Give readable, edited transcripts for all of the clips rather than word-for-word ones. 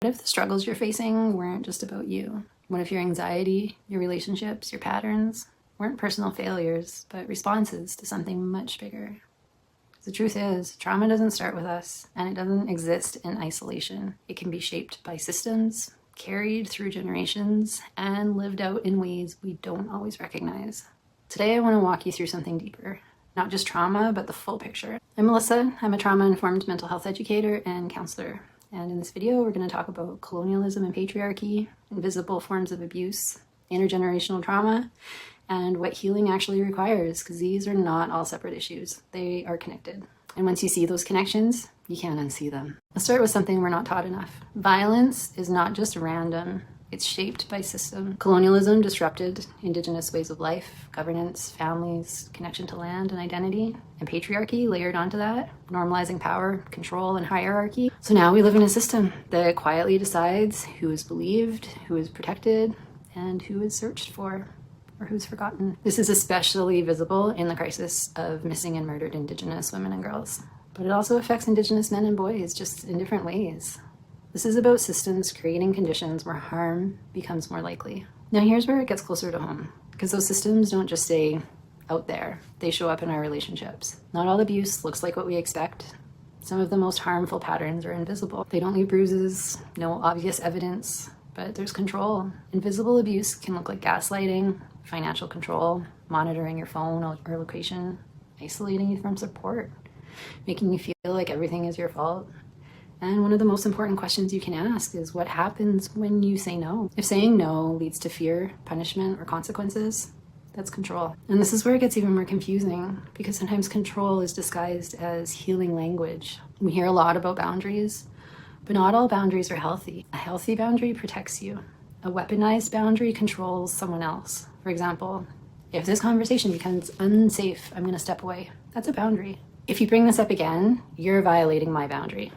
What if the struggles you're facing weren't just about you? What if your anxiety, your relationships, your patterns weren't personal failures, but responses to something much bigger? The truth is, trauma doesn't start with us, and it doesn't exist in isolation. It can be shaped by systems, carried through generations, and lived out in ways we don't always recognize. Today, I want to walk you through something deeper. Not just trauma, but the full picture. I'm Melissa. I'm a trauma-informed mental health educator and counselor. And in this video, we're going to talk about colonialism and patriarchy, invisible forms of abuse, intergenerational trauma, and what healing actually requires, because these are not all separate issues. They are connected. And once you see those connections, you can't unsee them. Let's start with something we're not taught enough. Violence is not just random. It's shaped by system. Colonialism disrupted Indigenous ways of life, governance, families, connection to land and identity, and patriarchy layered onto that, normalizing power, control, and hierarchy. So now we live in a system that quietly decides who is believed, who is protected, and who is searched for, or who's forgotten. This is especially visible in the crisis of missing and murdered Indigenous women and girls. But it also affects Indigenous men and boys, just in different ways. This is about systems creating conditions where harm becomes more likely. Now here's where it gets closer to home, because those systems don't just stay out there, they show up in our relationships. Not all abuse looks like what we expect. Some of the most harmful patterns are invisible. They don't leave bruises, no obvious evidence, but there's control. Invisible abuse can look like gaslighting, financial control, monitoring your phone or location, isolating you from support, making you feel like everything is your fault. And one of the most important questions you can ask is, what happens when you say no? If saying no leads to fear, punishment, or consequences, that's control. And this is where it gets even more confusing, because sometimes control is disguised as healing language. We hear a lot about boundaries, but not all boundaries are healthy. A healthy boundary protects you. A weaponized boundary controls someone else. For example, if this conversation becomes unsafe, I'm going to step away. That's a boundary. If you bring this up again, you're violating my boundary.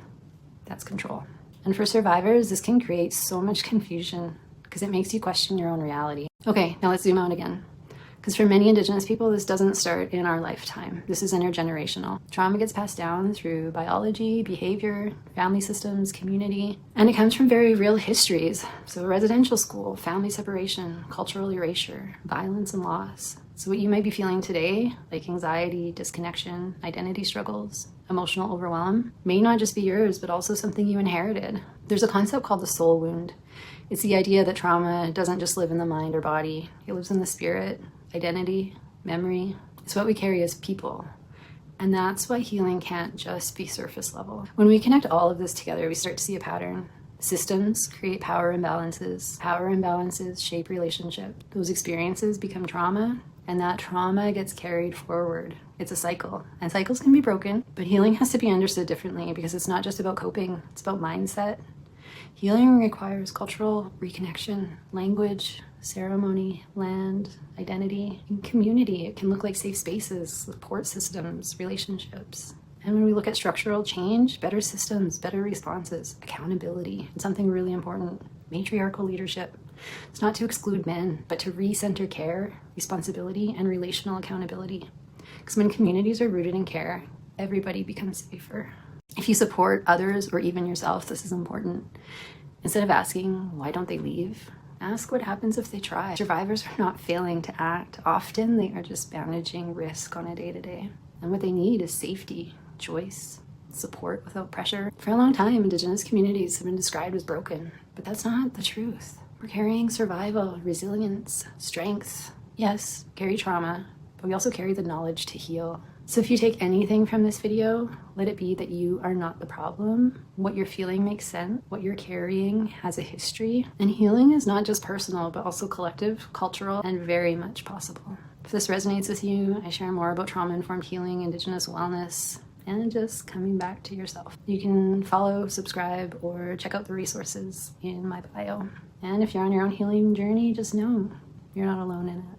That's control. And for survivors, this can create so much confusion because it makes you question your own reality. Okay, now let's zoom out again. Because for many Indigenous people, this doesn't start in our lifetime. This is intergenerational. Trauma gets passed down through biology, behavior, family systems, community, and it comes from very real histories. So residential school, family separation, cultural erasure, violence and loss. So what you might be feeling today, like anxiety, disconnection, identity struggles, emotional overwhelm, may not just be yours, but also something you inherited. There's a concept called the soul wound. It's the idea that trauma doesn't just live in the mind or body. It lives in the spirit, identity, memory. It's what we carry as people. And that's why healing can't just be surface level. When we connect all of this together, we start to see a pattern. Systems create power imbalances. Power imbalances shape relationships. Those experiences become trauma, and that trauma gets carried forward. It's a cycle, and cycles can be broken, but healing has to be understood differently because it's not just about coping, it's about mindset. Healing requires cultural reconnection, language, ceremony, land, identity, and community. It can look like safe spaces, support systems, relationships. And when we look at structural change, better systems, better responses, accountability, and something really important, matriarchal leadership. It's not to exclude men, but to recenter care, responsibility, and relational accountability. Because when communities are rooted in care, everybody becomes safer. If you support others or even yourself, this is important. Instead of asking, why don't they leave? Ask what happens if they try. Survivors are not failing to act. Often they are just managing risk on a day-to-day. And what they need is safety, choice, support without pressure. For a long time, Indigenous communities have been described as broken, but that's not the truth. We're carrying survival, resilience, strength. Yes, carry trauma, but we also carry the knowledge to heal. So if you take anything from this video, let it be that you are not the problem. What you're feeling makes sense. What you're carrying has a history. And healing is not just personal, but also collective, cultural, and very much possible. If this resonates with you, I share more about trauma-informed healing, Indigenous wellness, and just coming back to yourself. You can follow, subscribe, or check out the resources in my bio. And if you're on your own healing journey, just know you're not alone in it.